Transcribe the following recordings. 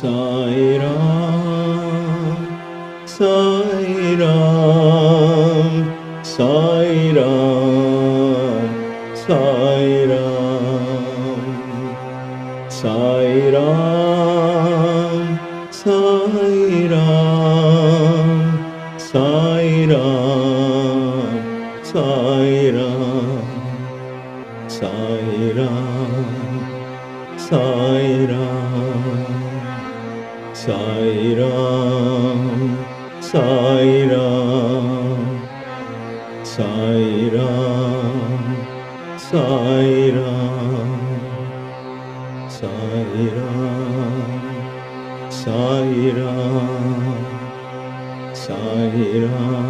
Sai Ram, Sai Ram, Sai Ram, Sai Ram, Sai Ram, Sai Ram, Sai Ram, Sai Ram, Sai Ram, Sai Ram, Sai Ram, Sai Ram, Sai Ram, Sai Ram, Sai Ram, Sai Ram, Sai Ram,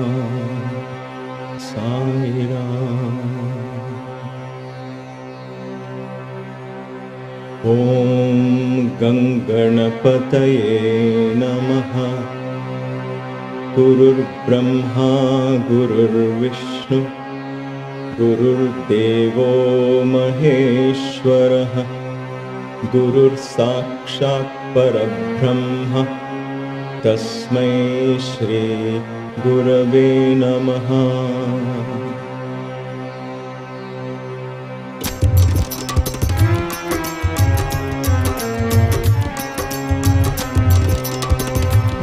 Sai Ram. Om Ganganapataye Namaha. Gurur Brahma Gurur Vishnu Gurur Devo Maheshwaraha Gurur Sakshat Parabrahma Tasmai Shri Gurave Namaha.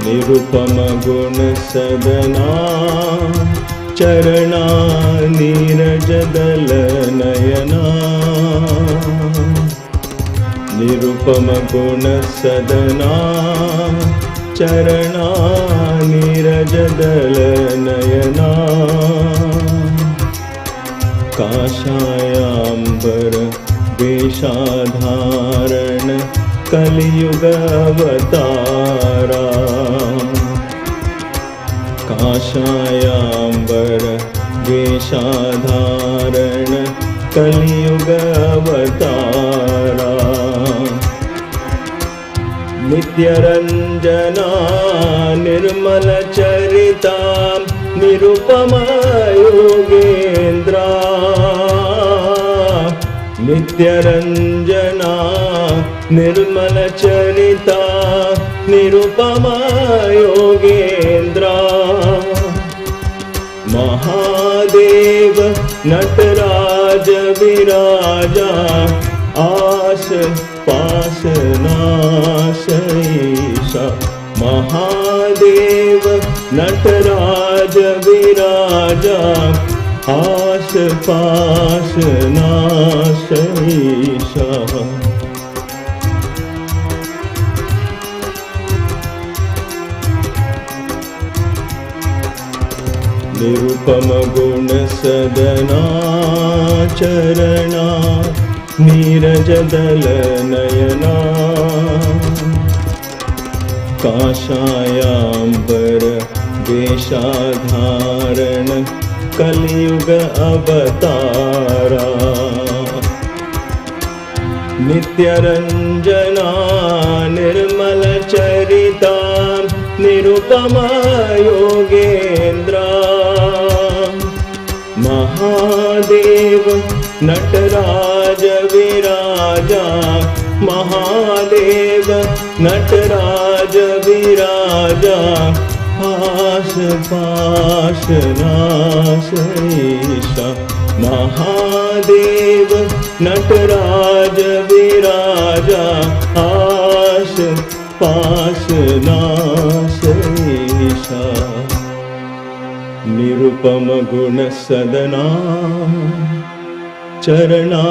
Nirupama Guna Sadana Charana Nirajadala Nayana. Nirupama Guna Sadana Charana Nirajadala Nayana. Kashayambara Veshadharana Kaliyuga Avatara. Kashayambara Veshadharana Kaliyuga Avatara. Nityaranjana Nirmala Charita Nirupama Yogendra. Nityaranjana Nirmala Charita Nirupama Yogendra. Mahadeva Nataraja Viraja Ash Pasanashaisha. Mahadeva Nataraja Viraja Ash Pasanashaisha. Nirupama Guna Sadana Charana Nirajadala Nayana. Kashayambara Veshadharana Kaliyuga Avatara. Nityaranjana Nirmala Charita Nirupama Yogendra. Mahadeva Nataraja Viraja. Mahadeva Nataraja Viraja Ash Pasanashaisha. Mahadeva Nataraja Viraja Ash Pasanashaisha. Nirupama Guna Sadana Charana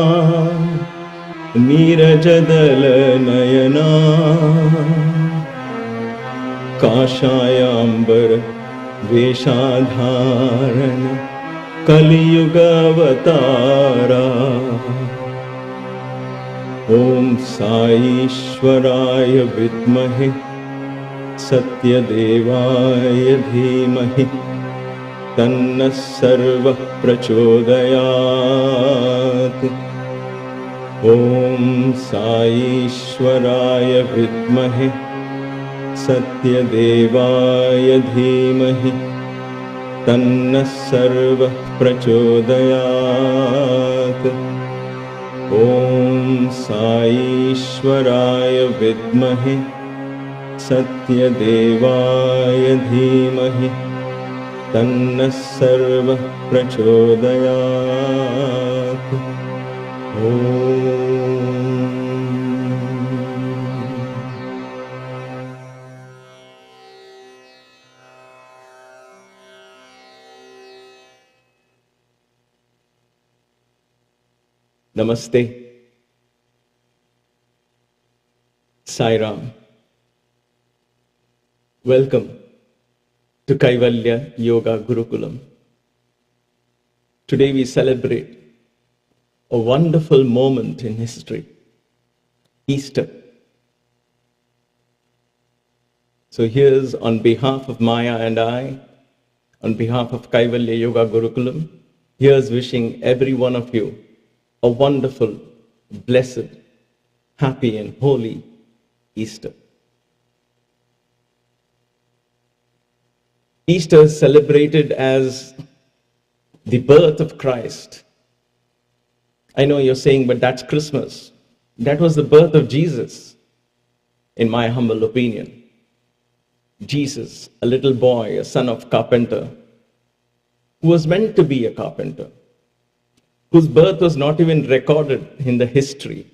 Nirajadala Nayana. Kashayambara Veshadharana Kaliyuga Avatara. Om Sai Ishwaraya Vidmahe Satya Devaya Dhimahi Tanna Sarva Prachodayat. Om Sai Ishwaraya Vidmahe Satya Devaya Dhimahi Tanna Sarva Prachodayat. Om Sai Ishwaraya Vidmahe सत्यदेवाय धीमहि तन्नः सर्वः प्रचोदयात्। Namaste. Sai Ram. Welcome to Kaivalya Yoga Gurukulam. Today we celebrate a wonderful moment in history, Easter. So here's on behalf of Maya and I, on behalf of Kaivalya Yoga Gurukulam, here's wishing every one of you a wonderful, blessed, happy and holy Easter. Easter is celebrated as the birth of Christ. I know you're saying, but that's Christmas. That was the birth of Jesus, in my humble opinion. Jesus, a little boy, a son of carpenter, who was meant to be a carpenter, whose birth was not even recorded in the history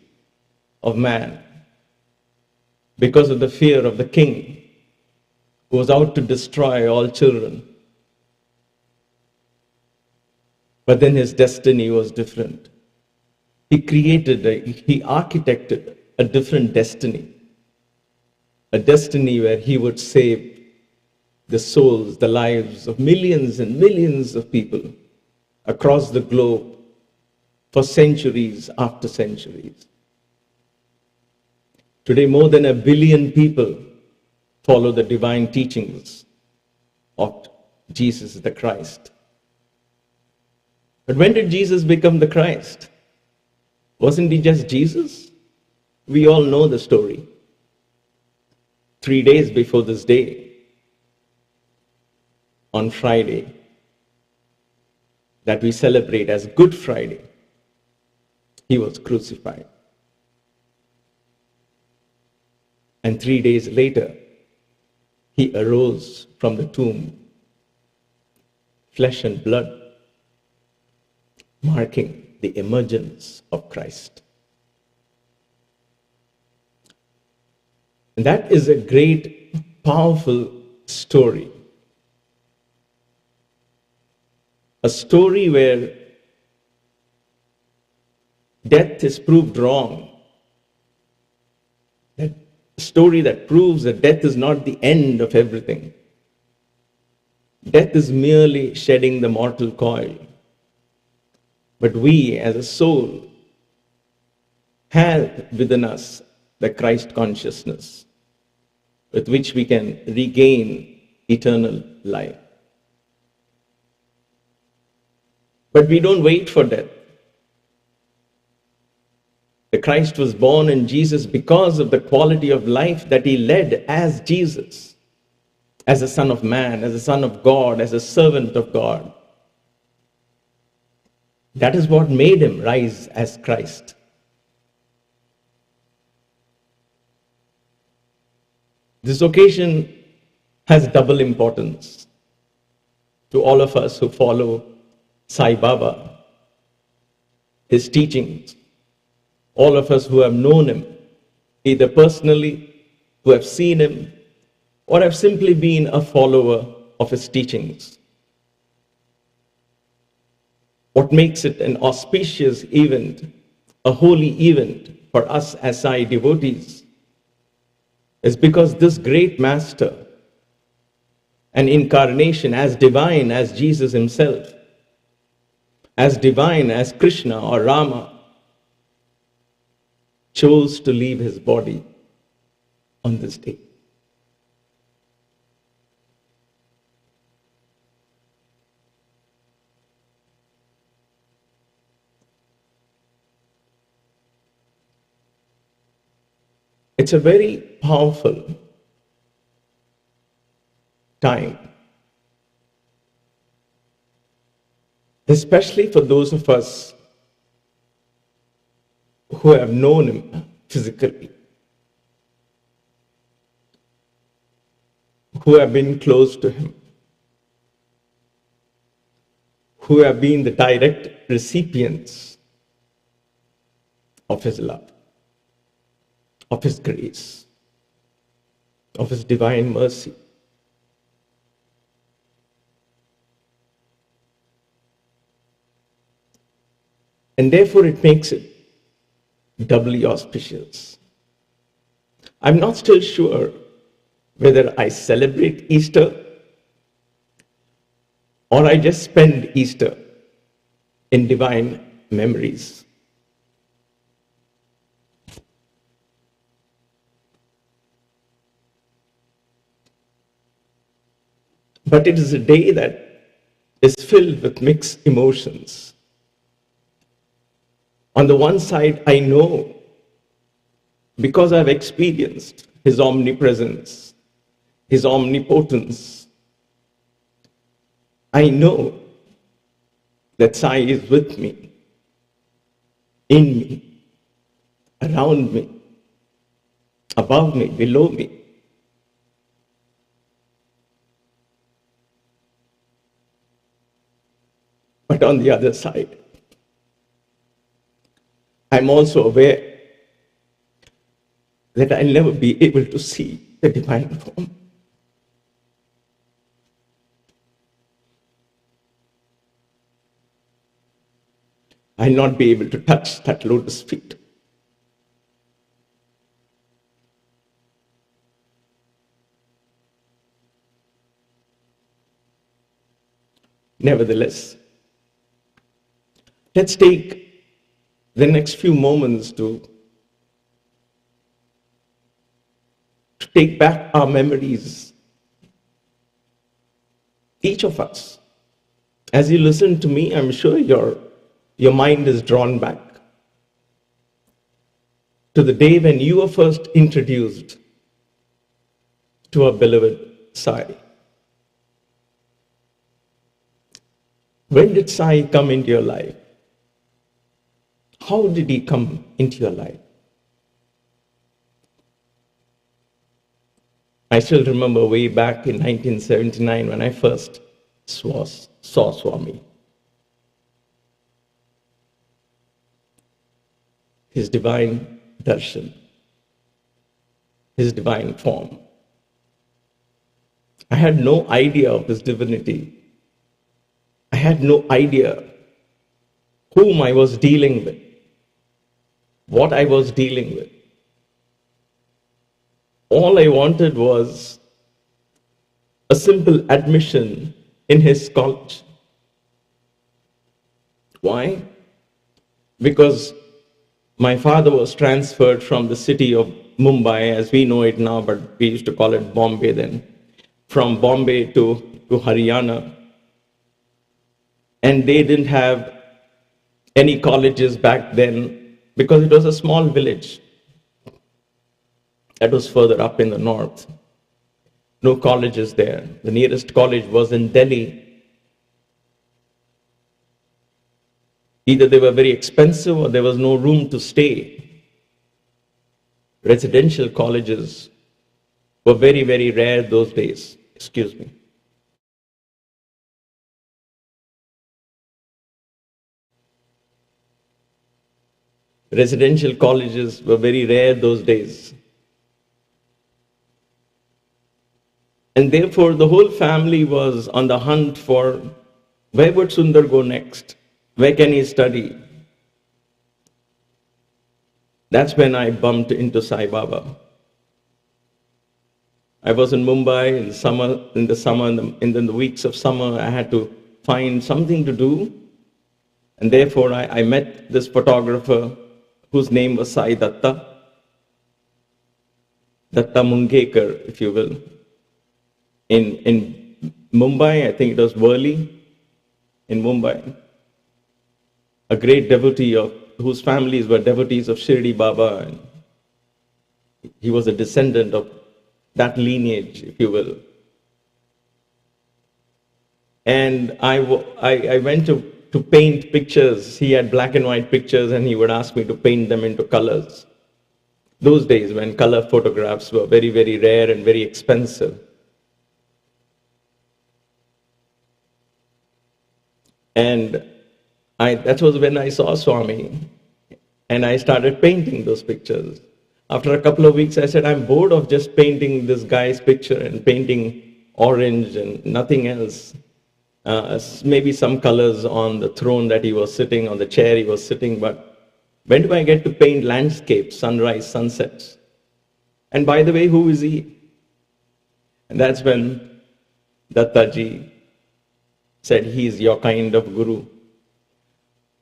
of man because of the fear of the king who was out to destroy all children. But then his destiny was different. He architected a different destiny, a destiny where he would save the souls, the lives of millions and millions of people across the globe for centuries after centuries. Today, more than 1 billion people follow the divine teachings of Jesus the Christ. But when did Jesus become the Christ? Wasn't he just Jesus? We all know the story. 3 days before this day, on Friday, that we celebrate as Good Friday, he was crucified. And 3 days later, he arose from the tomb, flesh and blood, marking the emergence of Christ. And that is a great, powerful story. A story where death is proved wrong. A story that proves that death is not the end of everything. Death is merely shedding the mortal coil. But we, as a soul, have within us the Christ consciousness with which we can regain eternal life. But we don't wait for death. The Christ was born in Jesus because of the quality of life that he led as Jesus, as a son of man, as a son of God, as a servant of God. That is what made him rise as Christ. This occasion has double importance to all of us who follow Sai Baba, his teachings, all of us who have known him, either personally, who have seen him, or have simply been a follower of his teachings. What makes it an auspicious event, a holy event for us as Sai devotees, is because this great master, an incarnation as divine as Jesus himself, as divine as Krishna or Rama, chose to leave his body on this day. It's a very powerful time, especially for those of us who have known him physically. who have been close to him, who have been the direct recipients of his love, of his grace, of his divine mercy. And therefore it makes it doubly auspicious. I'm not still sure whether I celebrate Easter or I just spend Easter in divine memories. But it is a day that is filled with mixed emotions. On the one side, I know, because I've experienced his omnipresence, his omnipotence, I know that Sai is with me, in me, around me, above me, below me. But on the other side, I'm also aware that I'll never be able to see the divine form. I'll not be able to touch that lotus feet. Nevertheless, let's take the next few moments to take back our memories. Each of us. As you listen to me, I'm sure your mind is drawn back to the day when you were first introduced to our beloved Sai. When did Sai come into your life? How did he come into your life? I still remember way back in 1979 when I first saw Swami. His divine darshan, his divine form. I had no idea of his divinity. I had no idea whom I was dealing with, what I was dealing with. All I wanted was a simple admission in his college. Why? Because my father was transferred from the city of Mumbai, as we know it now, but we used to call it Bombay then, from Bombay to Haryana. And they didn't have any colleges back then because it was a small village that was further up in the north. No colleges there. The nearest college was in Delhi. Either they were very expensive or there was no room to stay. Residential colleges were very, very rare those days. Excuse me. Residential colleges were very rare those days. And therefore, the whole family was on the hunt for where would Sunder go next? Where can he study? That's when I bumped into Sai Baba. I was in Mumbai in the weeks of summer, I had to find something to do. And therefore, I met this photographer whose name was Sai Datta Mungekar, if you will. In Mumbai, I think it was Worli, in Mumbai, a great devotee whose families were devotees of Shirdi Baba. And he was a descendant of that lineage, if you will. And I went to paint pictures. He had black and white pictures, and he would ask me to paint them into colors. Those days when color photographs were very, very rare and very expensive. And that was when I saw Swami, and I started painting those pictures. After a couple of weeks, I said, I'm bored of just painting this guy's picture and painting orange and nothing else. Maybe some colors on the throne that he was sitting, on the chair he was sitting, but when do I get to paint landscapes, sunrise, sunsets? And by the way, who is he? And that's when Dattaji said, he's your kind of guru.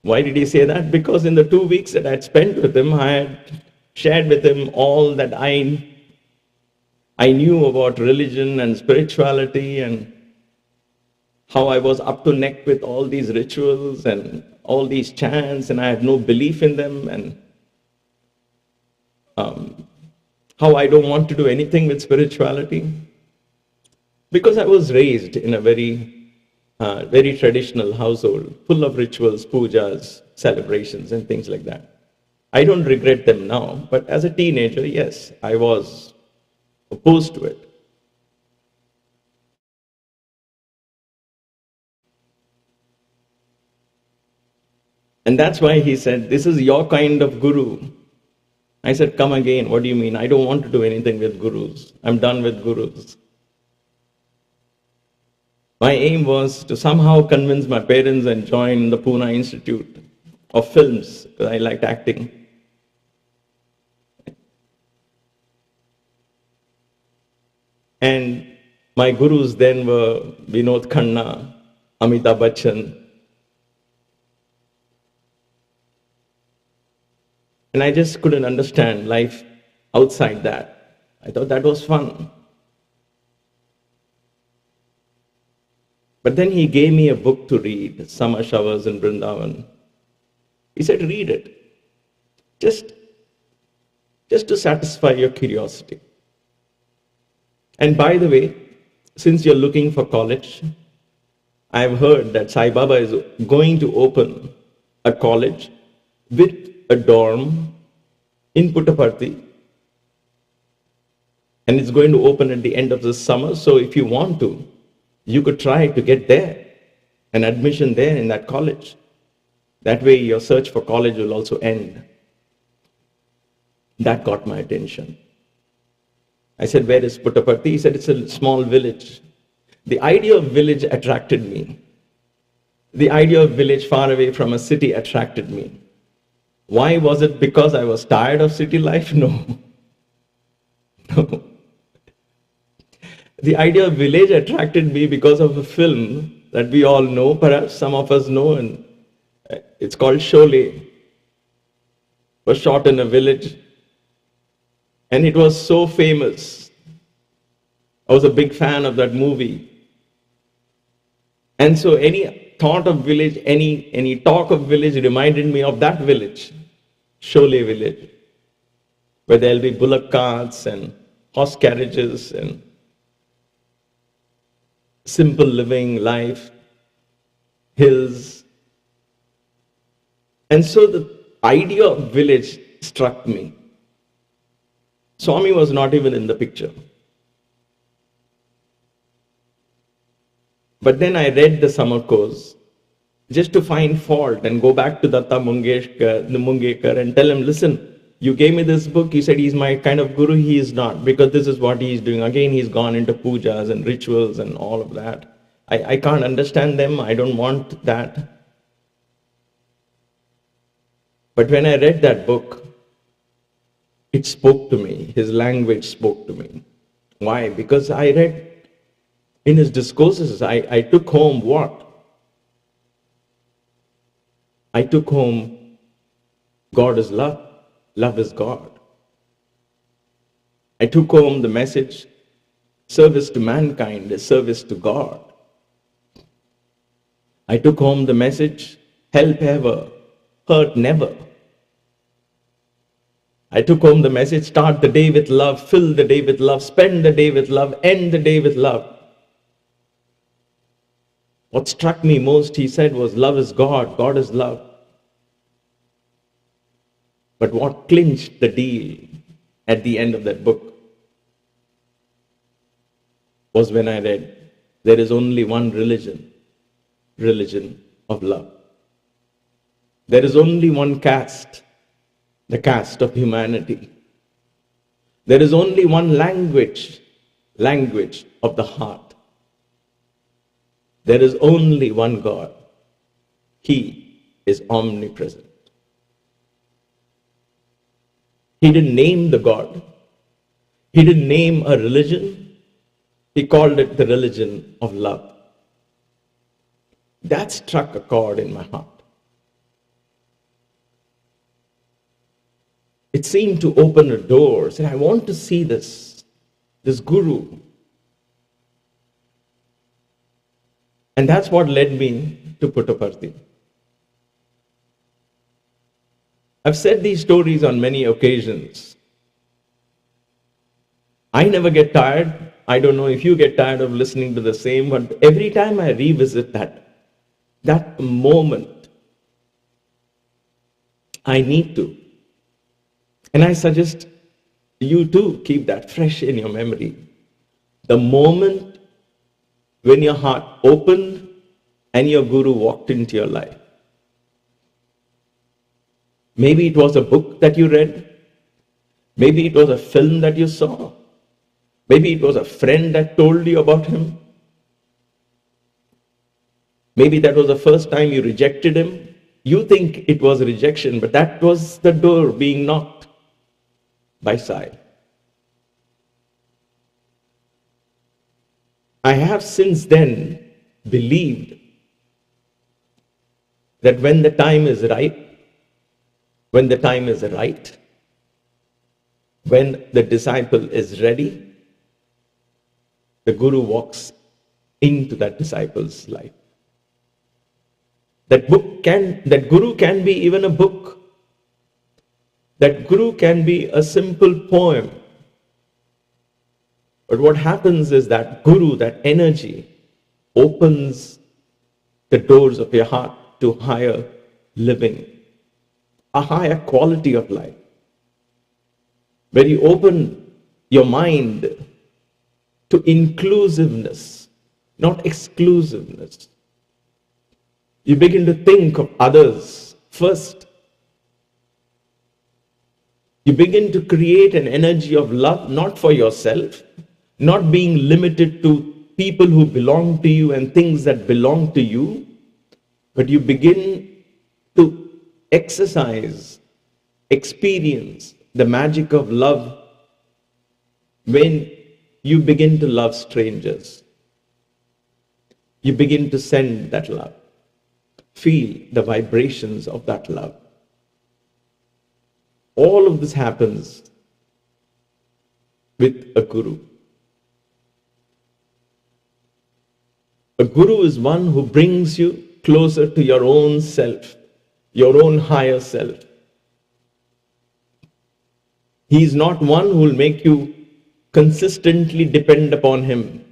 Why did he say that? Because in the 2 weeks that I had spent with him, I had shared with him all that I knew about religion and spirituality, and how I was up to neck with all these rituals and all these chants, and I had no belief in them, and how I don't want to do anything with spirituality. Because I was raised in a very traditional household, full of rituals, pujas, celebrations, and things like that. I don't regret them now, but as a teenager, yes, I was opposed to it. And that's why he said, this is your kind of guru. I said, come again, what do you mean? I don't want to do anything with gurus. I'm done with gurus. My aim was to somehow convince my parents and join the Pune Institute of Films, because I liked acting. And my gurus then were Vinod Khanna, Amitabh Bachchan. And I just couldn't understand life outside that. I thought that was fun. But then he gave me a book to read, Summer Showers in Vrindavan. He said, read it. Just to satisfy your curiosity. And by the way, since you're looking for college, I've heard that Sai Baba is going to open a college with a dorm in Puttaparthi, and it's going to open at the end of this summer. So if you want to, you could try to get there, an admission there in that college. That way your search for college will also end. That got my attention. I said, where is Puttaparthi? He said, it's a small village. The idea of village attracted me. The idea of village far away from a city attracted me. Why was it? Because I was tired of city life? No. No. The idea of village attracted me because of a film that we all know, perhaps some of us know, and it's called Sholay. It was shot in a village, and it was so famous. I was a big fan of that movie. And so any thought of village, any talk of village reminded me of that village, Sholay village, where there'll be bullock carts and horse carriages and simple living life, hills. And so the idea of village struck me. Swami was not even in the picture. But then I read the summer course just to find fault and go back to Datta Mungekar and tell him, listen, you gave me this book, you said he's my kind of guru, he is not, because this is what he's doing. Again, he's gone into pujas and rituals and all of that. I can't understand them, I don't want that. But when I read that book, it spoke to me, his language spoke to me. Why? Because I read in his discourses, I took home what? I took home, God is love. Love is God. I took home the message, service to mankind is service to God. I took home the message, help ever, hurt never. I took home the message, start the day with love, fill the day with love, spend the day with love, end the day with love. What struck me most, he said, was love is God, God is love. But what clinched the deal at the end of that book was when I read, there is only one religion, religion of love. There is only one caste, the caste of humanity. There is only one language, language of the heart. There is only one God. He is omnipresent. He didn't name the God. He didn't name a religion. He called it the religion of love. That struck a chord in my heart. It seemed to open a door. I said, I want to see this guru. And that's what led me to Puttaparthi. I've said these stories on many occasions. I never get tired. I don't know if you get tired of listening to the same, but every time I revisit that moment, I need to. And I suggest you too keep that fresh in your memory. The moment when your heart opened and your guru walked into your life. Maybe it was a book that you read. Maybe it was a film that you saw. Maybe it was a friend that told you about him. Maybe that was the first time you rejected him. You think it was rejection, but that was the door being knocked by Sai. I have since then believed that when the time is right, when the time is right, when the disciple is ready, the guru walks into that disciple's life. That guru can be even a book. That guru can be a simple poem. But what happens is that guru, that energy, opens the doors of your heart to higher living, a higher quality of life. Where you open your mind to inclusiveness, not exclusiveness. You begin to think of others first. You begin to create an energy of love, not for yourself, not being limited to people who belong to you and things that belong to you, but you begin to exercise, experience the magic of love when you begin to love strangers. You begin to send that love. Feel the vibrations of that love. All of this happens with a guru. A guru is one who brings you closer to your own self, your own higher self. He is not one who will make you consistently depend upon him.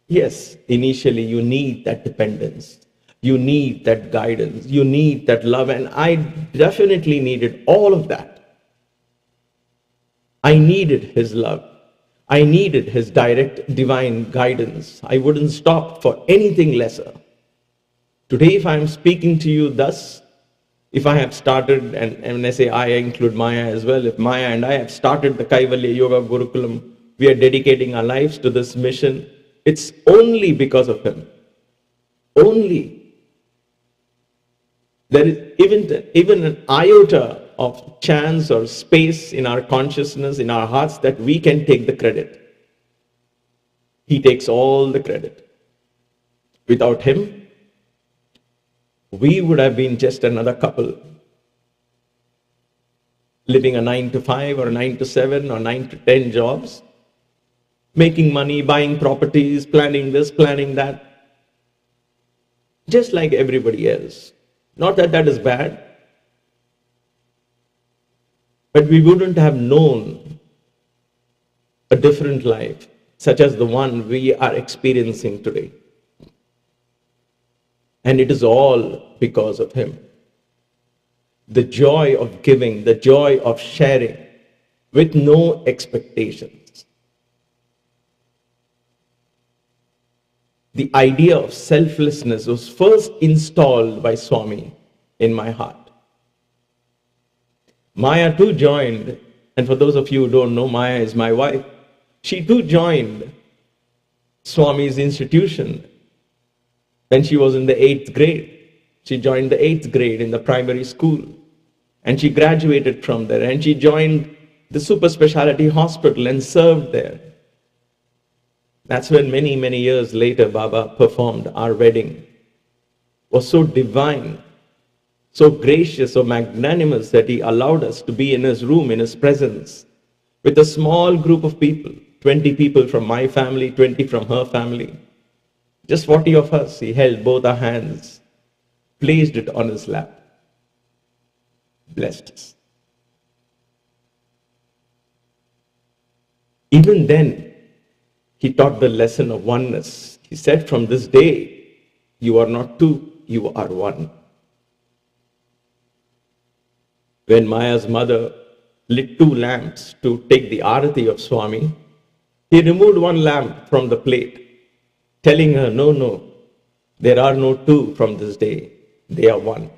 Yes, initially you need that dependence. You need that guidance. You need that love. And I definitely needed all of that. I needed his love. I needed his direct divine guidance. I wouldn't stop for anything lesser. Today, if I'm speaking to you thus, if I have started, and when I say I include Maya as well, if Maya and I have started the Kaivalya Yoga Gurukulam, we are dedicating our lives to this mission, it's only because of him. Only. There is even an iota of chance or space in our consciousness, in our hearts, that we can take the credit. He takes all the credit. Without him, we would have been just another couple living a 9-to-5 or 9-to-7 or 9-to-10 jobs, making money, buying properties, planning this, planning that, just like everybody else. Not that that is bad, but we wouldn't have known a different life, such as the one we are experiencing today. And it is all because of him. The joy of giving, the joy of sharing with no expectations. the idea of selflessness was first installed by Swami in my heart. Maya too joined, and for those of you who don't know, Maya is my wife. She too joined Swami's institution when she was in the 8th grade. She joined the 8th grade in the primary school, and she graduated from there, and she joined the super specialty hospital and served there. That's when many, many years later, Baba performed our wedding. It was so divine, so gracious, so magnanimous that he allowed us to be in his room, in his presence, with a small group of people, 20 people from my family, 20 from her family. Just 40 of us. He held both our hands, placed it on his lap, blessed us. Even then, he taught the lesson of oneness. He said, from this day, you are not two, you are one. When Maya's mother lit 2 lamps to take the arati of Swami, he removed 1 lamp from the plate, telling her, no, no, there are no 2 from this day, they are 1.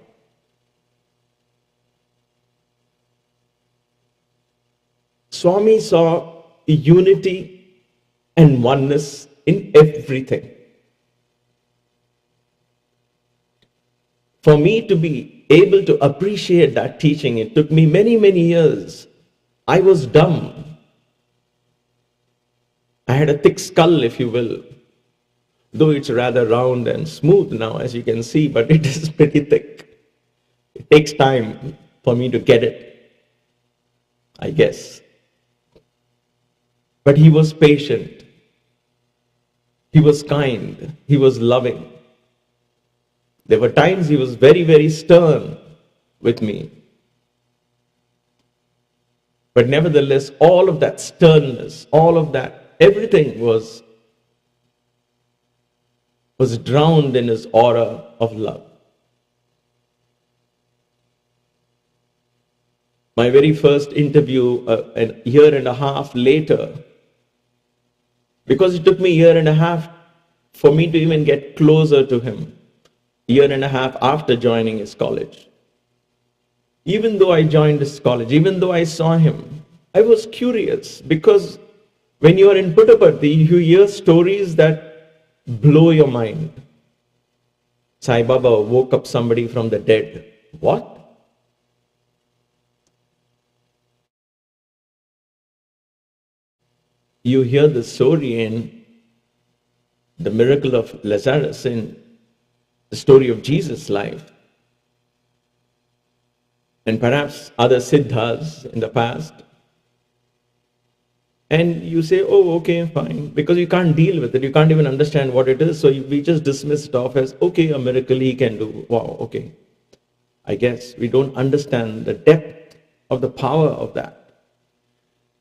Swami saw unity and oneness in everything. For me to be able to appreciate that teaching, it took me many, many years. I was dumb. I had a thick skull, if you will, though it's rather round and smooth now, as you can see, but it is pretty thick. It takes time for me to get it, I guess. But he was patient. He was kind. He was loving. There were times he was very, very stern with me. But nevertheless, all of that sternness, all of that, everything was drowned in his aura of love. My very first interview, a year and a half later, because it took me a year and a half for me to even get closer to him, a year and a half after joining his college. Even though I joined his college, even though I saw him, I was curious, because when you are in Puttaparthi, you hear stories that blow your mind. Sai Baba woke up somebody from the dead. What? You hear the story in the miracle of Lazarus, in the story of Jesus' life, and perhaps other siddhas in the past. And you say, oh, okay, fine, because you can't deal with it. You can't even understand what it is. So we just dismiss it off as, okay, a miracle he can do. Wow, okay. I guess we don't understand the depth of the power of that.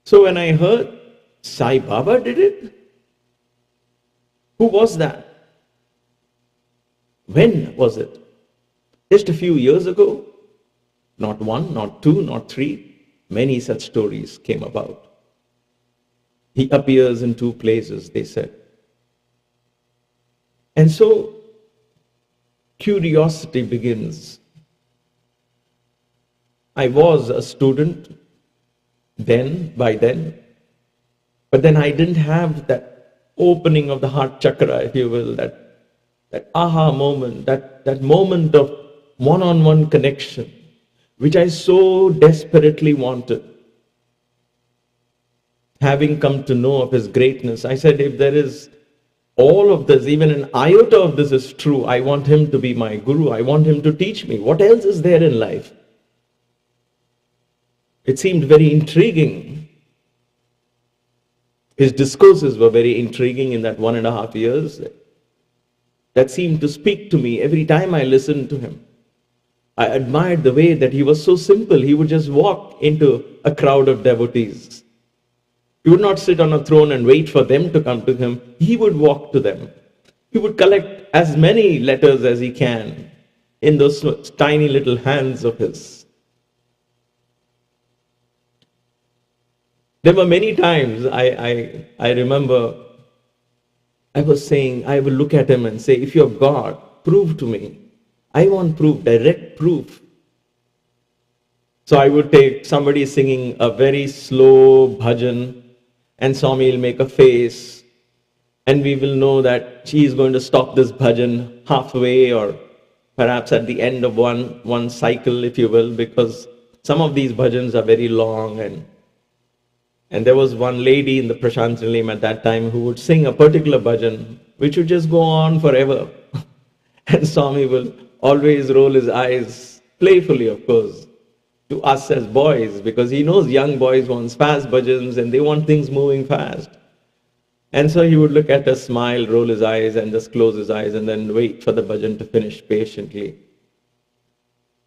So when I heard Sai Baba did it, who was that? When was it? Just a few years ago? Not 1, not 2, not 3. Many such stories came about. He appears in 2 places, they said. And so, curiosity begins. I was a student by then, but then I didn't have that opening of the heart chakra, if you will, that aha moment, that moment of one-on-one connection, which I so desperately wanted. Having come to know of his greatness, I said, if there is all of this, even an iota of this is true, I want him to be my guru. I want him to teach me. What else is there in life? It seemed very intriguing. His discourses were very intriguing in that 1.5 years. That seemed to speak to me every time I listened to him. I admired the way that he was so simple. He would just walk into a crowd of devotees. He would not sit on a throne and wait for them to come to him. He would walk to them. He would collect as many letters as he can in those tiny little hands of his. There were many times I remember I was saying, I will look at him and say, if you're God, prove to me. I want proof, direct proof. So I would take somebody singing a very slow bhajan, and Swami will make a face, and we will know that she is going to stop this bhajan halfway or perhaps at the end of one cycle, if you will, because some of these bhajans are very long. And there was one lady in the Prashant Nilayam at that time who would sing a particular bhajan, which would just go on forever. And Swami will always roll his eyes, playfully of course, to us as boys, because he knows young boys want fast bhajans and they want things moving fast. And so he would look at us, smile, roll his eyes, and just close his eyes and then wait for the bhajan to finish patiently.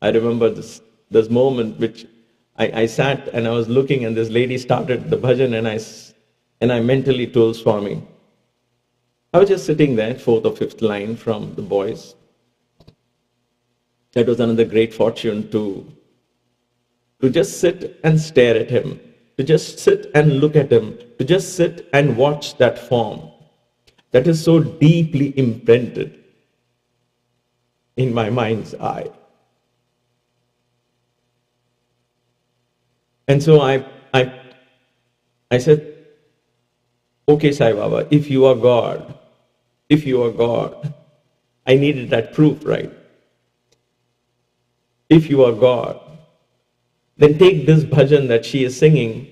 I remember this moment which I sat and I was looking, and this lady started the bhajan, and I mentally told Swami, I was just sitting there, fourth or fifth line from the boys. That was another great fortune to just sit and stare at him, to just sit and look at him, to just sit and watch that form that is so deeply imprinted in my mind's eye. And so I said, okay, Sai Baba, if you are God, I needed that proof, right? If you are God, then take this bhajan that she is singing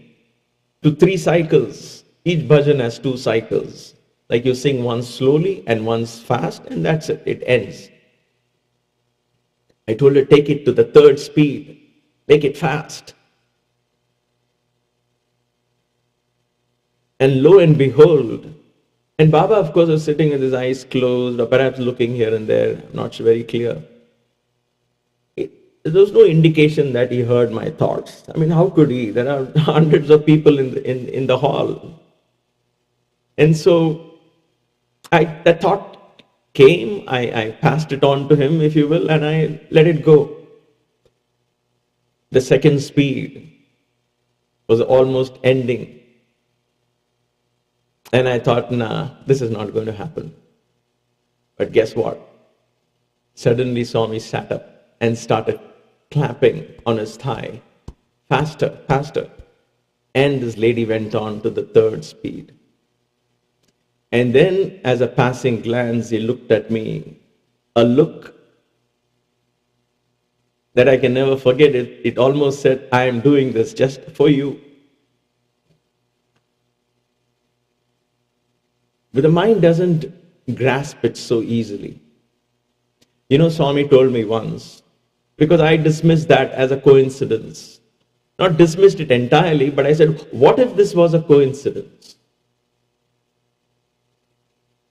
to 3 cycles. Each bhajan has 2 cycles. Like you sing once slowly and once fast, and that's it, it ends. I told her, take it to the 3rd speed, make it fast. And lo and behold, and Baba, of course, was sitting with his eyes closed, or perhaps looking here and there, not very clear. There was no indication that he heard my thoughts. I mean, how could he? There are hundreds of people in the hall. And so that thought came, I passed it on to him, if you will, and I let it go. The 2nd speed was almost ending. And I thought, nah, this is not going to happen. But guess what? Suddenly Swami sat up and started clapping on his thigh. Faster, faster. And this lady went on to the 3rd speed. And then, as a passing glance, he looked at me, a look that I can never forget. It almost said, I am doing this just for you. But the mind doesn't grasp it so easily. You know, Swami told me once, because I dismissed that as a coincidence. Not dismissed it entirely, but I said, what if this was a coincidence?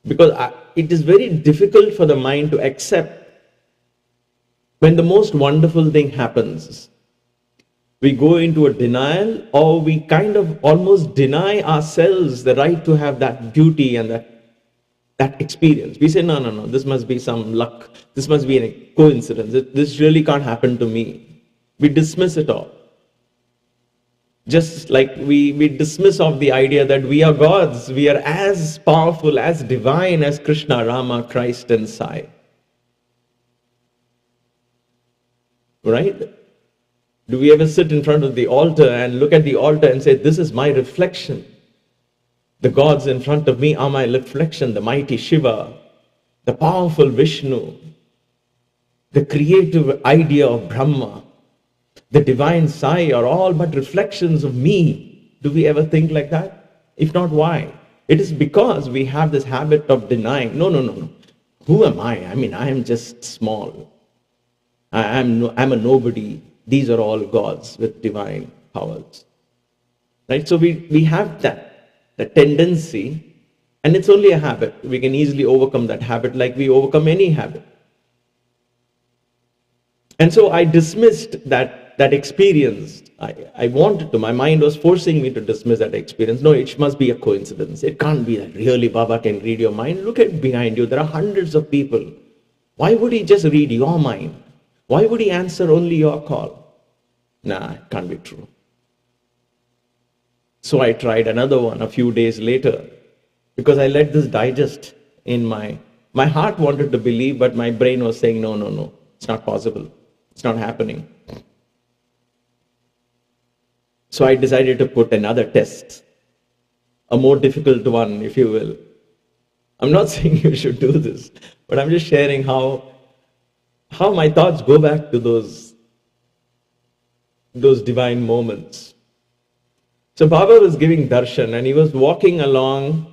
Because it is very difficult for the mind to accept when the most wonderful thing happens. We go into a denial, or we kind of almost deny ourselves the right to have that beauty and that experience. We say, no, this must be some luck. This must be a coincidence. This really can't happen to me. We dismiss it all. Just like we dismiss of the idea that we are gods. We are as powerful, as divine as Krishna, Rama, Christ, and Sai. Right? Do we ever sit in front of the altar and look at the altar and say, this is my reflection? The gods in front of me are my reflection, the mighty Shiva, the powerful Vishnu, the creative idea of Brahma, the divine Sai are all but reflections of me. Do we ever think like that? If not, why? It is because we have this habit of denying. No. Who am I? I mean, I am just small. I'm a nobody. These are all gods with divine powers. Right? So we have that tendency, and it's only a habit. We can easily overcome that habit like we overcome any habit. And so I dismissed that experience. I wanted to. My mind was forcing me to dismiss that experience. No, it must be a coincidence. It can't be that really Baba can read your mind. Look at behind you. There are hundreds of people. Why would he just read your mind? Why would he answer only your call? Nah, it can't be true. So I tried another one a few days later. because I let this digest in my heart wanted to believe, but my brain was saying, no, no, no, it's not possible. It's not happening. So I decided to put another test, a more difficult one, if you will. I'm not saying you should do this, but I'm just sharing how my thoughts go back to those divine moments. So Baba was giving darshan and he was walking along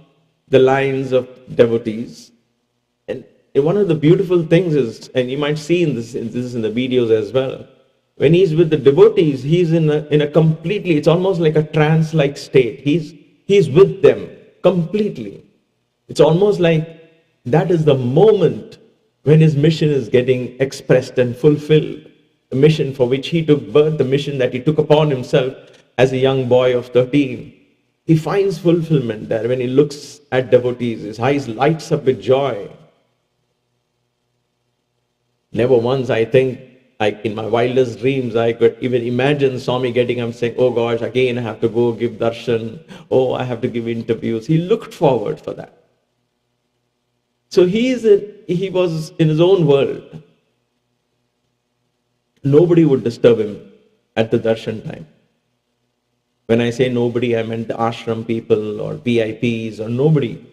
the lines of devotees. And one of the beautiful things is, and you might see this in the videos as well, when he's with the devotees, he's in a completely, it's almost like a trance-like state. He's with them completely. It's almost like that is the moment when his mission is getting expressed and fulfilled. The mission for which he took birth, the mission that he took upon himself as a young boy of 13. He finds fulfillment there when he looks at devotees. His eyes lights up with joy. Never once, I think, in my wildest dreams, I could even imagine Swami getting up saying, oh gosh, again I have to go give darshan. Oh, I have to give interviews. He looked forward for that. So he was in his own world. Nobody would disturb him at the darshan time. When I say nobody, I meant the ashram people or VIPs or nobody.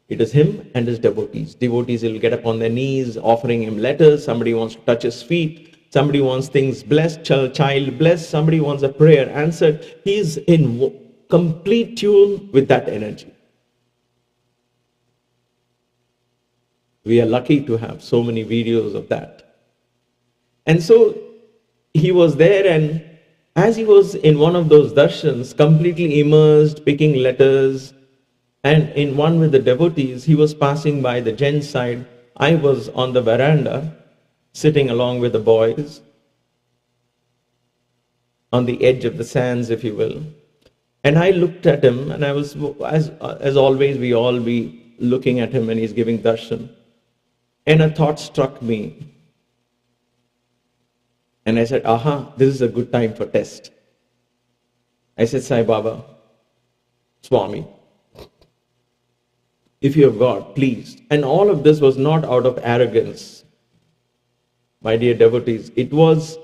It is him and his devotees. Devotees will get up on their knees, offering him letters. Somebody wants to touch his feet. Somebody wants things blessed, child blessed. Somebody wants a prayer answered. He is in complete tune with that energy. We are lucky to have so many videos of that. And so he was there, and as he was in one of those darshans, completely immersed, picking letters, and in one with the devotees, he was passing by the gents' side. I was on the veranda, sitting along with the boys, on the edge of the sands, if you will. And I looked at him, and I was, as always, we all be looking at him when he's giving darshan. And a thought struck me. And I said, aha, this is a good time for test. I said, Sai Baba, Swami, if you have got, please. And all of this was not out of arrogance, my dear devotees. It was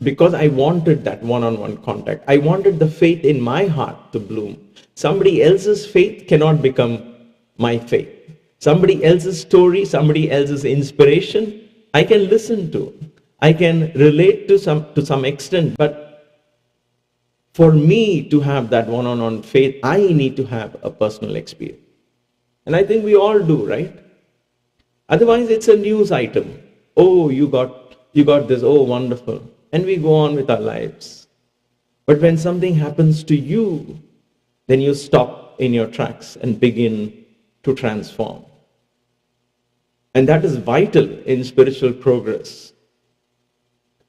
because I wanted that one-on-one contact. I wanted the faith in my heart to bloom. Somebody else's faith cannot become my faith. Somebody else's story, somebody else's inspiration, I can listen to. I can relate to some extent, but for me to have that one-on-one faith, I need to have a personal experience. And I think we all do, right? Otherwise, it's a news item. Oh, you got this, oh, wonderful. And we go on with our lives. But when something happens to you, then you stop in your tracks and begin to transform. And that is vital in spiritual progress.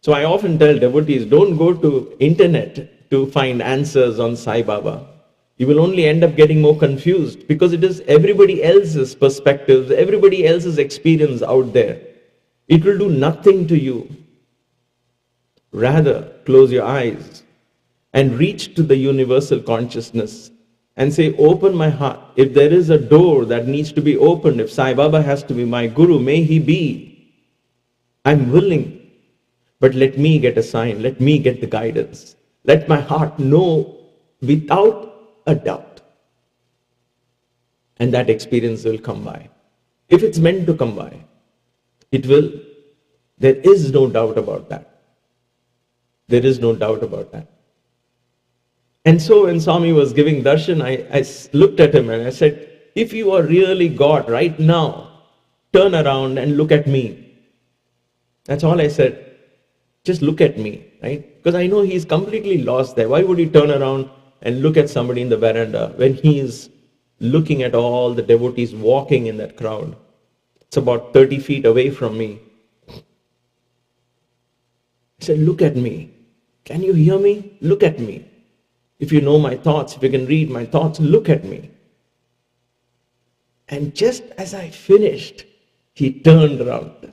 So I often tell devotees, don't go to internet to find answers on Sai Baba. You will only end up getting more confused because it is everybody else's perspectives, everybody else's experience out there. It will do nothing to you. Rather, close your eyes and reach to the universal consciousness and say, open my heart. If there is a door that needs to be opened, if Sai Baba has to be my guru, may he be. I'm willing. But let me get a sign. Let me get the guidance. Let my heart know without a doubt. And that experience will come by. If it's meant to come by, it will. There is no doubt about that. There is no doubt about that. And so when Swami was giving darshan, I looked at him and I said, if you are really God right now, turn around and look at me. That's all I said. Just look at me, right? Because I know he's completely lost there. Why would he turn around and look at somebody in the veranda when he is looking at all the devotees walking in that crowd? It's about 30 feet away from me. I said, look at me. Can you hear me? Look at me. If you know my thoughts, if you can read my thoughts, look at me. And just as I finished, he turned around.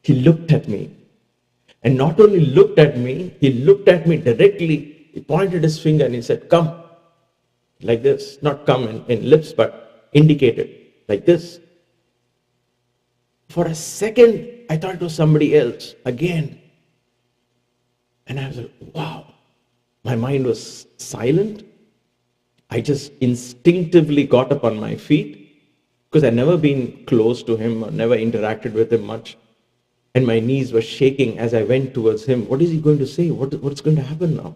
He looked at me. And not only looked at me, he looked at me directly. He pointed his finger and he said, come. like this, not come in lips, but indicated, like this. For a second, I thought it was somebody else again. And I was like, wow. My mind was silent. I just instinctively got up on my feet because I'd never been close to him or never interacted with him much. And my knees were shaking as I went towards him. What is he going to say? What's going to happen now?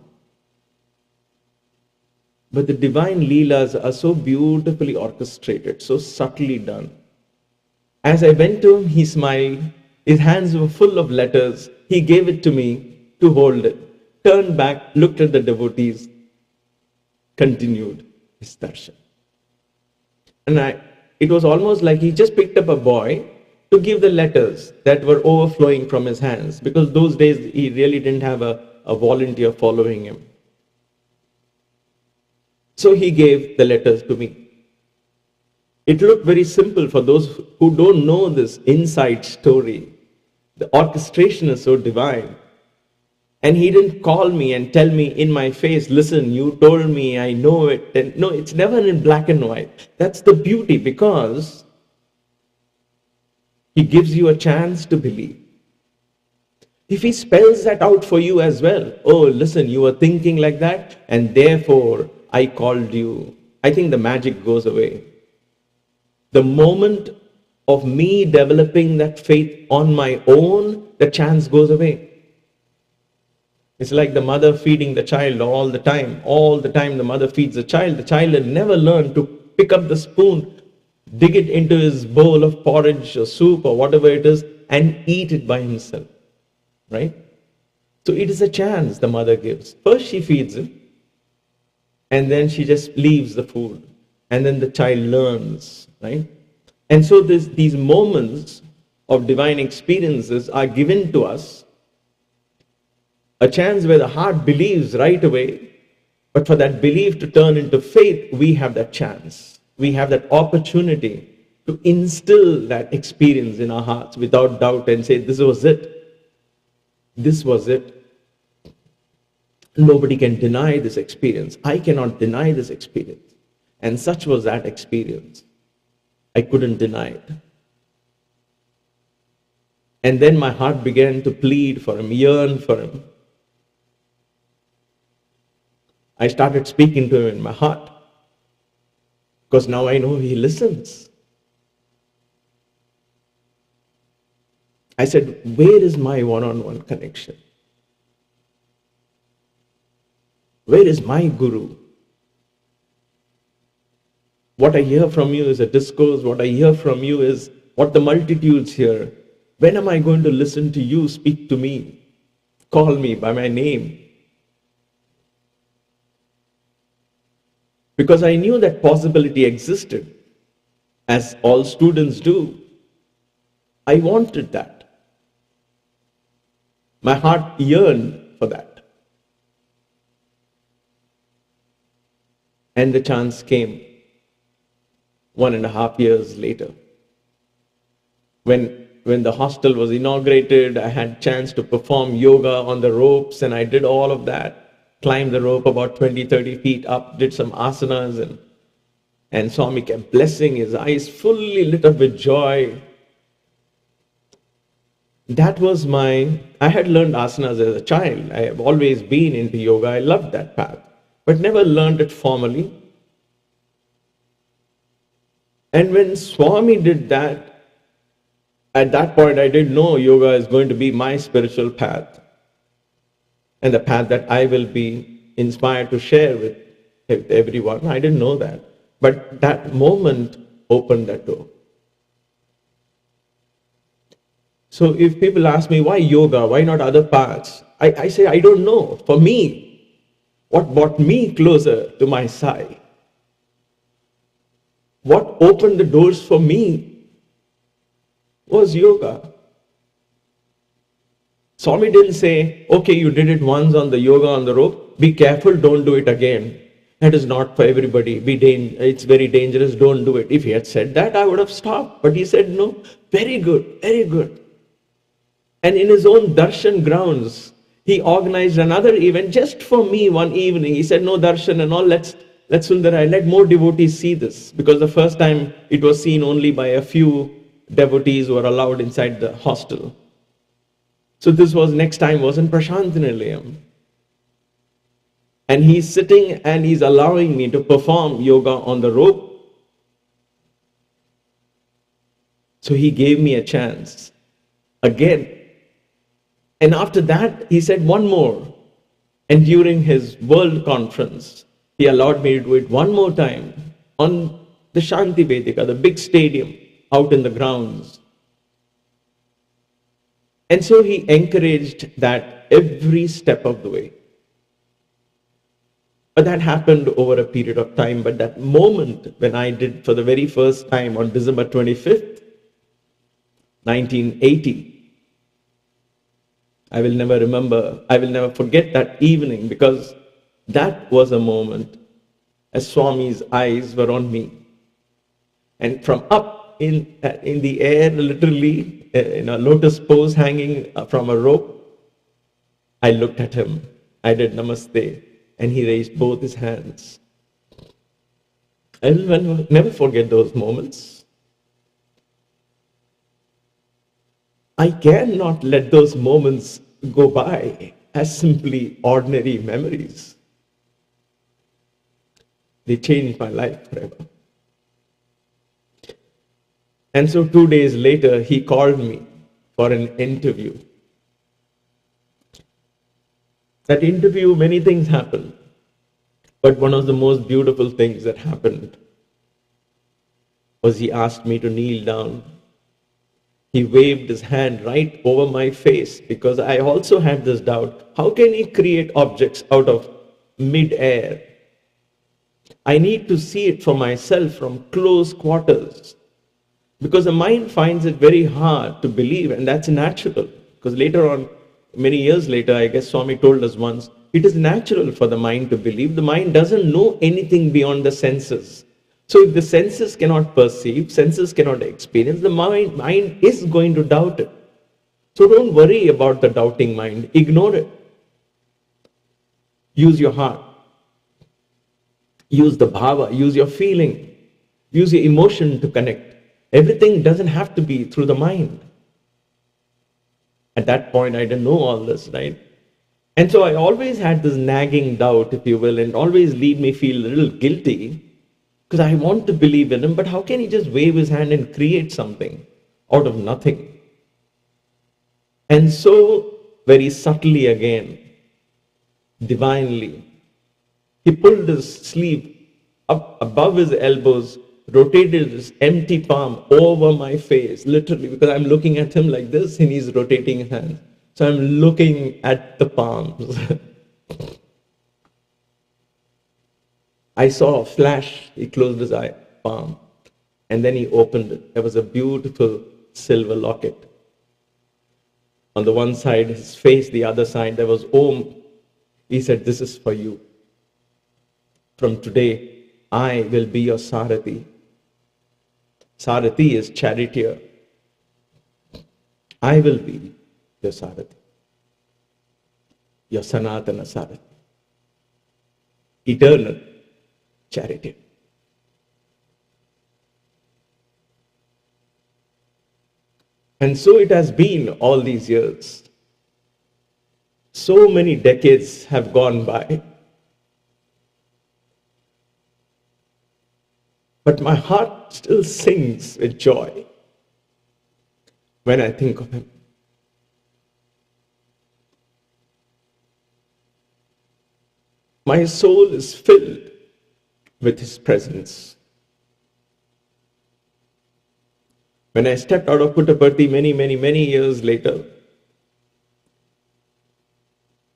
But the divine Leelas are so beautifully orchestrated, so subtly done. As I went to him, he smiled. His hands were full of letters. He gave it to me to hold it. Turned back, looked at the devotees, continued his darshan. And it was almost like he just picked up a boy to give the letters that were overflowing from his hands, because those days he really didn't have a volunteer following him. So he gave the letters to me. It looked very simple for those who don't know this inside story. The orchestration is so divine. And he didn't call me and tell me in my face, listen, you told me, I know it. And no, it's never in black and white. That's the beauty, because he gives you a chance to believe. If he spells that out for you as well, oh, listen, you were thinking like that, and therefore I called you, I think the magic goes away. The moment of me developing that faith on my own, the chance goes away. It's like the mother feeding the child all the time. All the time the mother feeds the child. The child will never learn to pick up the spoon, dig it into his bowl of porridge or soup or whatever it is, and eat it by himself. Right? So it is a chance the mother gives. First she feeds him, and then she just leaves the food. And then the child learns. Right? And so these moments of divine experiences are given to us, a chance where the heart believes right away, but for that belief to turn into faith, we have that chance. We have that opportunity to instill that experience in our hearts without doubt and say, this was it. This was it. Nobody can deny this experience. I cannot deny this experience. And such was that experience. I couldn't deny it. And then my heart began to plead for him, yearn for him. I started speaking to him in my heart, because now I know he listens. I said, where is my one-on-one connection? Where is my Guru? What I hear from you is a discourse. What I hear from you is what the multitudes hear. When am I going to listen to you speak to me? Call me by my name. Because I knew that possibility existed, as all students do. I wanted that. My heart yearned for that. And the chance came 1.5 years later. When the hostel was inaugurated, I had a chance to perform yoga on the ropes, and I did all of that. Climbed the rope about 20-30 feet up, did some asanas, and Swami kept blessing, his eyes fully lit up with joy. That was I had learned asanas as a child. I have always been into yoga. I loved that path, but never learned it formally. And when Swami did that, at that point I didn't know yoga is going to be my spiritual path, and the path that I will be inspired to share with everyone. I didn't know that. But that moment opened that door. So if people ask me, why yoga? Why not other paths? I say, I don't know. For me, what brought me closer to my Sai? What opened the doors for me was yoga. Swami didn't say, okay, you did it once on the yoga on the rope, be careful, don't do it again. That is not for everybody. It's very dangerous, don't do it. If he had said that, I would have stopped. But he said, no, very good, very good. And in his own darshan grounds, he organized another event just for me one evening. He said, no darshan and all, let's let Sunder, I let more devotees see this, because the first time it was seen only by a few devotees who were allowed inside the hostel. So this was, next time was in Prashant Nilayam. And he's sitting and he's allowing me to perform yoga on the rope. So he gave me a chance again. And after that, he said one more. And during his world conference, he allowed me to do it one more time on the Shanti Vedika, the big stadium out in the grounds. And so he encouraged that every step of the way. But that happened over a period of time. But that moment when I did for the very first time on December 25th, 1980, I will never forget that evening, because that was a moment as Swami's eyes were on me. And from up in the air, literally in a lotus pose hanging from a rope, I looked at him. I did namaste, and he raised both his hands. I will never forget those moments. I cannot let those moments go by as simply ordinary memories. They changed my life forever. And so 2 days later, he called me for an interview. That interview, many things happened. But one of the most beautiful things that happened was he asked me to kneel down. He waved his hand right over my face, because I also had this doubt. How can he create objects out of mid-air? I need to see it for myself from close quarters, because the mind finds it very hard to believe, and that's natural. Because later on, many years later, I guess Swami told us once, it is natural for the mind to believe. The mind doesn't know anything beyond the senses. So if the senses cannot perceive, senses cannot experience, the mind is going to doubt it. So don't worry about the doubting mind. Ignore it. Use your heart. Use the bhava. Use your feeling. Use your emotion to connect. Everything doesn't have to be through the mind. At that point, I didn't know all this, right? And so I always had this nagging doubt, if you will, and always lead me feel a little guilty, because I want to believe in him, but how can he just wave his hand and create something out of nothing? And so, very subtly again, divinely, he pulled his sleeve up above his elbows, rotated his empty palm over my face, literally, because I'm looking at him like this and he's rotating his hand. So I'm looking at the palms. I saw a flash. He closed his palm, and then he opened it. There was a beautiful silver locket. On the one side, his face, the other side, there was Om. He said, "This is for you. From today, I will be your sarathi." Sarathi is charioteer. I will be your sarathi. Your Sanatana sarathi. Eternal charioteer. And so it has been all these years. So many decades have gone by. But my heart still sings with joy when I think of him. My soul is filled with his presence. When I stepped out of Puttaparthi many years later,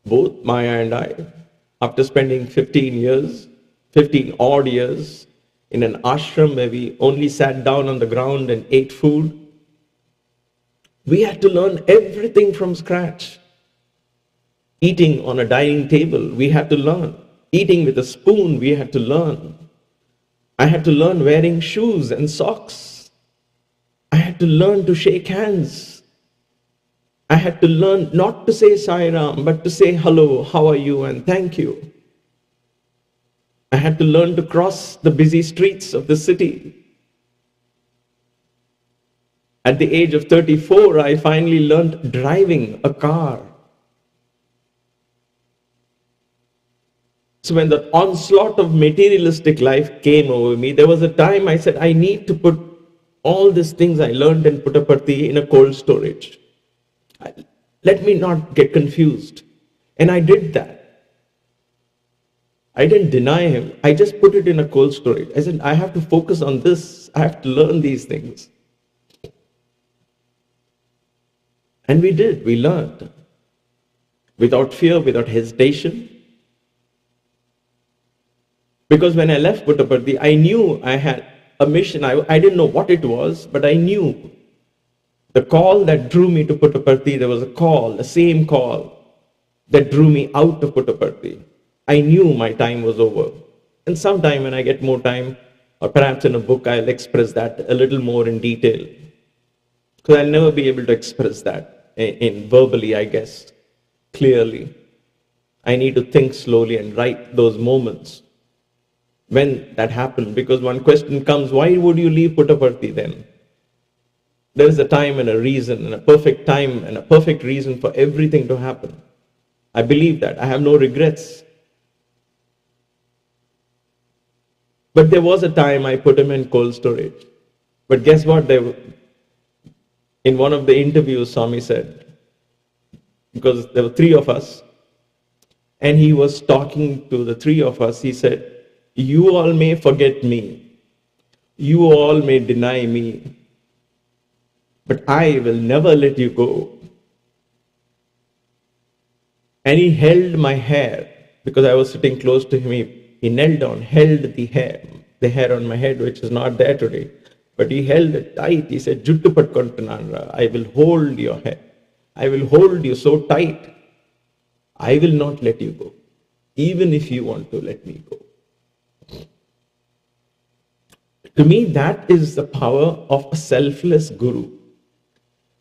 both Maya and I, after spending 15 odd years in an ashram where we only sat down on the ground and ate food, we had to learn everything from scratch. Eating on a dining table, we had to learn. Eating with a spoon, we had to learn. I had to learn wearing shoes and socks. I had to learn to shake hands. I had to learn not to say Sai Ram, but to say hello, how are you, and thank you. I had to learn to cross the busy streets of the city. At the age of 34, I finally learned driving a car. So when the onslaught of materialistic life came over me, there was a time I said, I need to put all these things I learned in Puttaparthi in a cold storage. Let me not get confused. And I did that. I didn't deny him. I just put it in a cold storage. I said, I have to focus on this. I have to learn these things. And we did. We learned. Without fear, without hesitation. Because when I left Puttaparthi, I knew I had a mission. I didn't know what it was, but I knew the call that drew me to Puttaparthi. There was a call, the same call that drew me out of Puttaparthi. I knew my time was over. And sometime when I get more time, or perhaps in a book, I'll express that a little more in detail. Because I'll never be able to express that in verbally, I guess, clearly. I need to think slowly and write those moments when that happened. Because one question comes, why would you leave Puttaparthi then? There is a time and a reason, and a perfect time and a perfect reason for everything to happen. I believe that. I have no regrets. But there was a time I put him in cold storage. But guess what? In one of the interviews, Swami said, because there were three of us, and he was talking to the three of us, he said, you all may forget me. You all may deny me. But I will never let you go. And he held my hair, because I was sitting close to him. He knelt down, held the hair on my head, which is not there today. But he held it tight. He said, Juttu patkontanandra, I will hold your hair. I will hold you so tight. I will not let you go, even if you want to let me go. To me, that is the power of a selfless guru.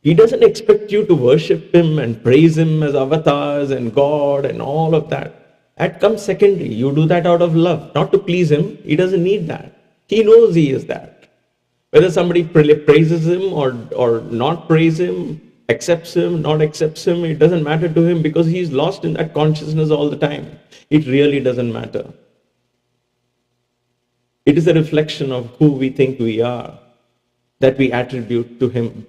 He doesn't expect you to worship him and praise him as avatars and God and all of that. That comes secondary. You do that out of love, not to please him. He doesn't need that. He knows he is that. Whether somebody praises him or not praise him, accepts him, not accepts him, it doesn't matter to him because he's lost in that consciousness all the time. It really doesn't matter. It is a reflection of who we think we are that we attribute to him.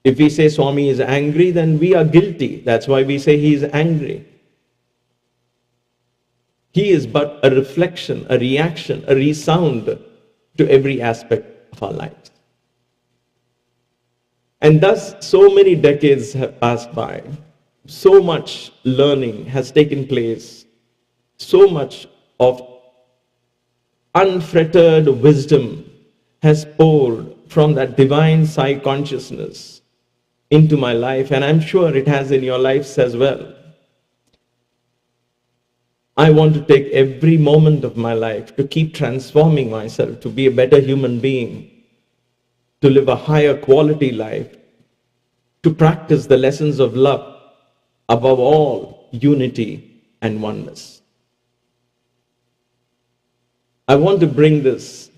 If we say Swami is angry, then we are guilty. That's why we say he is angry. He is but a reflection, a reaction, a resound to every aspect of our lives. And thus, so many decades have passed by. So much learning has taken place. So much of unfettered wisdom has poured from that divine Sai consciousness into my life, and I'm sure it has in your lives as well. I want to take every moment of my life to keep transforming myself, to be a better human being, to live a higher quality life, to practice the lessons of love, above all, unity and oneness. I want to bring this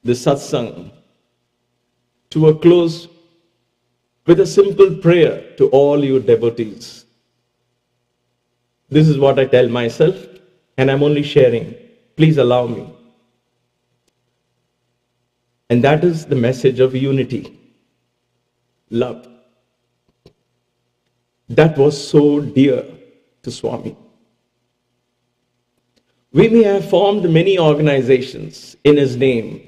satsang to a close with a simple prayer to all you devotees. This is what I tell myself, and I'm only sharing. Please allow me. And that is the message of unity, love. That was so dear to Swami. We may have formed many organizations in his name.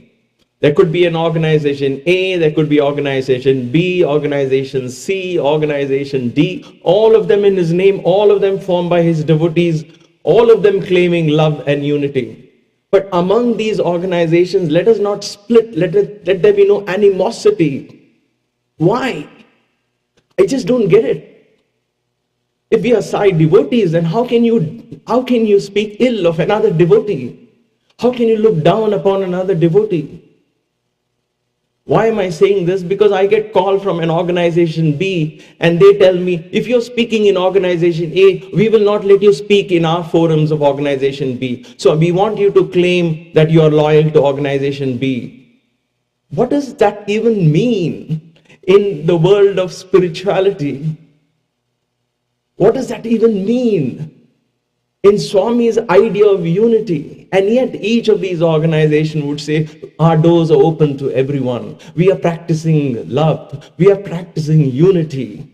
There could be an organization A, there could be organization B, organization C, organization D, all of them in his name, all of them formed by his devotees, all of them claiming love and unity. But among these organizations, let us not split, let there be no animosity. Why? I just don't get it. If we are Sai devotees, then how can you speak ill of another devotee? How can you look down upon another devotee? Why am I saying this? Because I get called from an organization B and they tell me, if you're speaking in organization A, we will not let you speak in our forums of organization B. So we want you to claim that you are loyal to organization B. What does that even mean in the world of spirituality? What does that even mean in Swami's idea of unity? And yet each of these organizations would say, our doors are open to everyone. We are practicing love. We are practicing unity.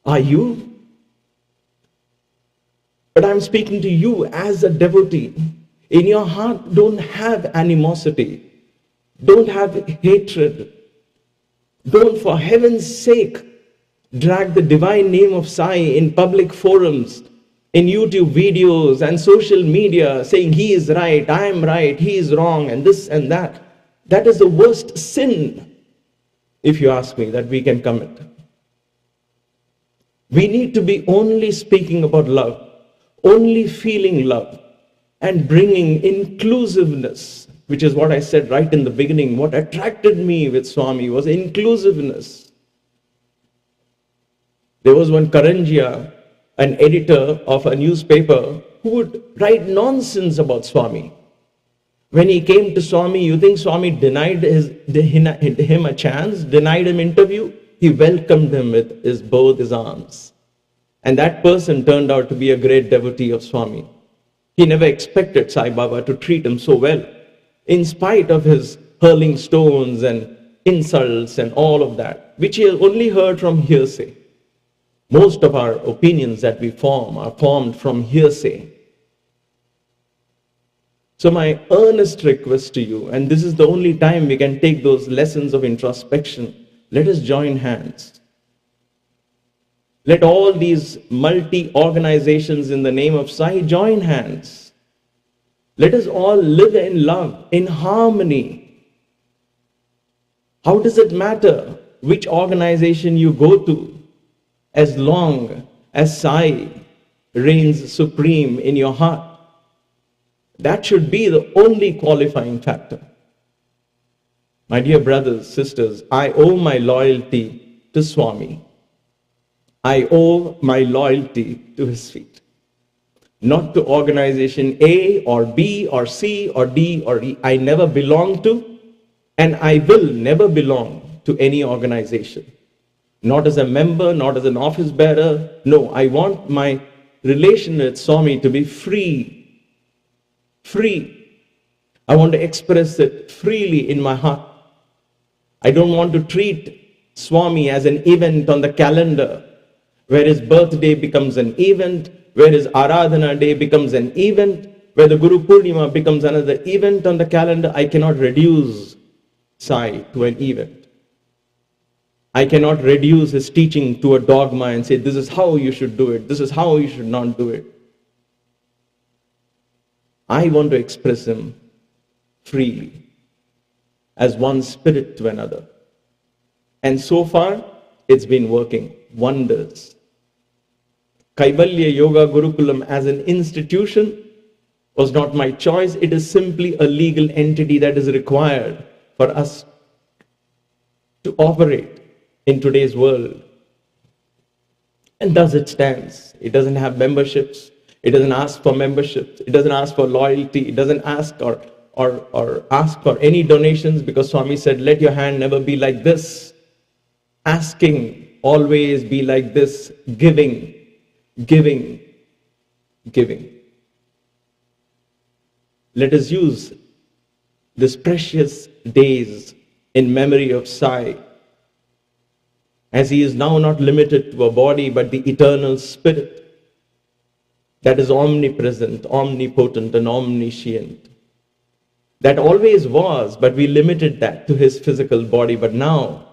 Are you? But I'm speaking to you as a devotee. In your heart, don't have animosity. Don't have hatred. Don't, for heaven's sake, drag the divine name of Sai in public forums, in YouTube videos and social media, saying he is right, I am right, he is wrong, and this and that. That is the worst sin, if you ask me, that we can commit. We need to be only speaking about love, only feeling love, and bringing inclusiveness, which is what I said right in the beginning. What attracted me with Swami was inclusiveness. There was one Karanjia, an editor of a newspaper, who would write nonsense about Swami. When he came to Swami, you think Swami denied him a chance, denied him interview? He welcomed him with both his arms. And that person turned out to be a great devotee of Swami. He never expected Sai Baba to treat him so well, in spite of his hurling stones and insults and all of that, which he only heard from hearsay. Most of our opinions that we form are formed from hearsay. So my earnest request to you, and this is the only time we can take those lessons of introspection, let us join hands. Let all these multi-organizations in the name of Sai join hands. Let us all live in love, in harmony. How does it matter which organization you go to, as long as Sai reigns supreme in your heart? That should be the only qualifying factor. My dear brothers, sisters, I owe my loyalty to Swami. I owe my loyalty to his feet. Not to organization A or B or C or D or E. I never belong to, and I will never belong to any organization. Not as a member, not as an office bearer. No, I want my relation with Swami to be free. Free. I want to express it freely in my heart. I don't want to treat Swami as an event on the calendar, where his birthday becomes an event, where his Aradhana day becomes an event, where the Guru Purnima becomes another event on the calendar. I cannot reduce Sai to an event. I cannot reduce his teaching to a dogma and say, this is how you should do it, this is how you should not do it. I want to express him freely, as one spirit to another. And so far, it's been working wonders. Kaivalya Yoga Gurukulam as an institution was not my choice. It is simply a legal entity that is required for us to operate in today's world. And thus it stands. It doesn't have memberships. It doesn't ask for memberships. It doesn't ask for loyalty. It doesn't ask or ask for any donations, because Swami said, let your hand never be like this. Asking, always be like this. Giving, giving, giving. Let us use these precious days in memory of Sai, as he is now not limited to a body, but the eternal spirit that is omnipresent, omnipotent, and omniscient. That always was, but we limited that to his physical body. But now,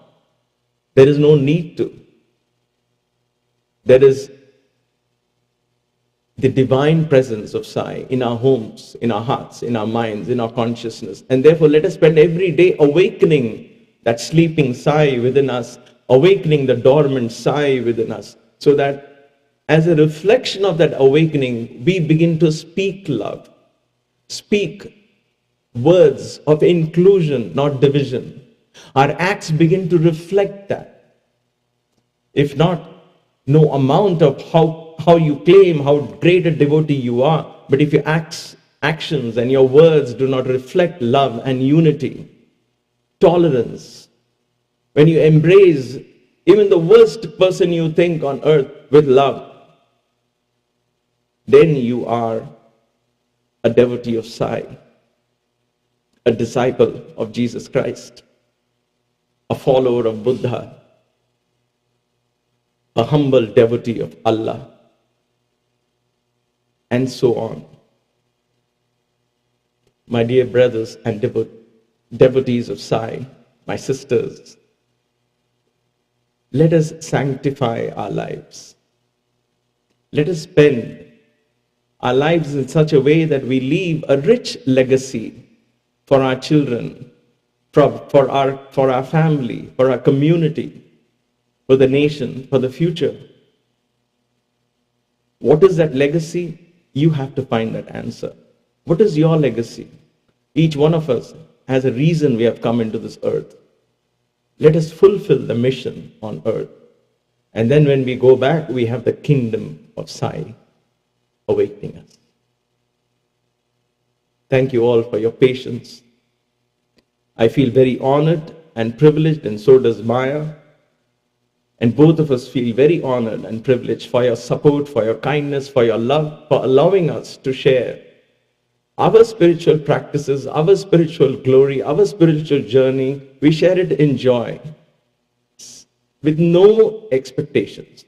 there is no need to. There is the divine presence of Sai in our homes, in our hearts, in our minds, in our consciousness. And therefore, let us spend every day awakening that sleeping Sai within us, awakening the dormant Sai within us, so that as a reflection of that awakening, we begin to speak love, speak words of inclusion, not division, Our acts begin to reflect that. If not, no amount of how you claim how great a devotee you are, but if your actions and your words do not reflect love and unity, tolerance, when you embrace even the worst person you think on earth with love, then you are a devotee of Sai, a disciple of Jesus Christ, a follower of Buddha, a humble devotee of Allah, and so on. My dear brothers and devotees of Sai, my sisters, let us sanctify our lives. Let us spend our lives in such a way that we leave a rich legacy for our children, for our family, for our community, for the nation, for the future. What is that legacy? You have to find that answer. What is your legacy? Each one of us has a reason we have come into this earth. Let us fulfill the mission on earth. And then when we go back, we have the kingdom of Sai awakening us. Thank you all for your patience. I feel very honored and privileged, and so does Maya. And both of us feel very honored and privileged for your support, for your kindness, for your love, for allowing us to share our spiritual practices, our spiritual glory, our spiritual journey. We share it in joy, with no expectations.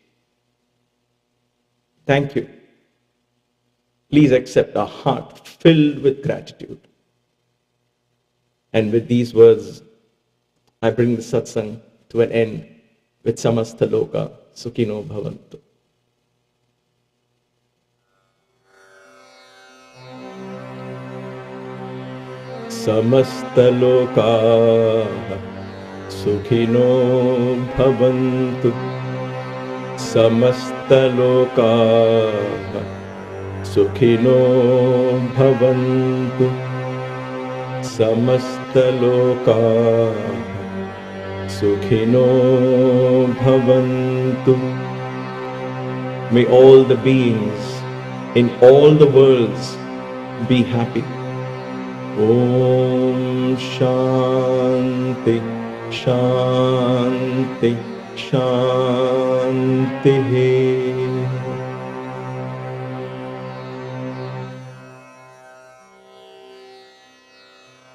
Thank you. Please accept a heart filled with gratitude. And with these words, I bring the satsang to an end with samasta loka sukhino bhavantu. Samasta loka sukhino bhavantu. Samasta loka sukhino bhavantu. Samasta loka sukhino bhavantu. May all the beings in all the worlds be happy. Om Shanti, Shanti, Shanti.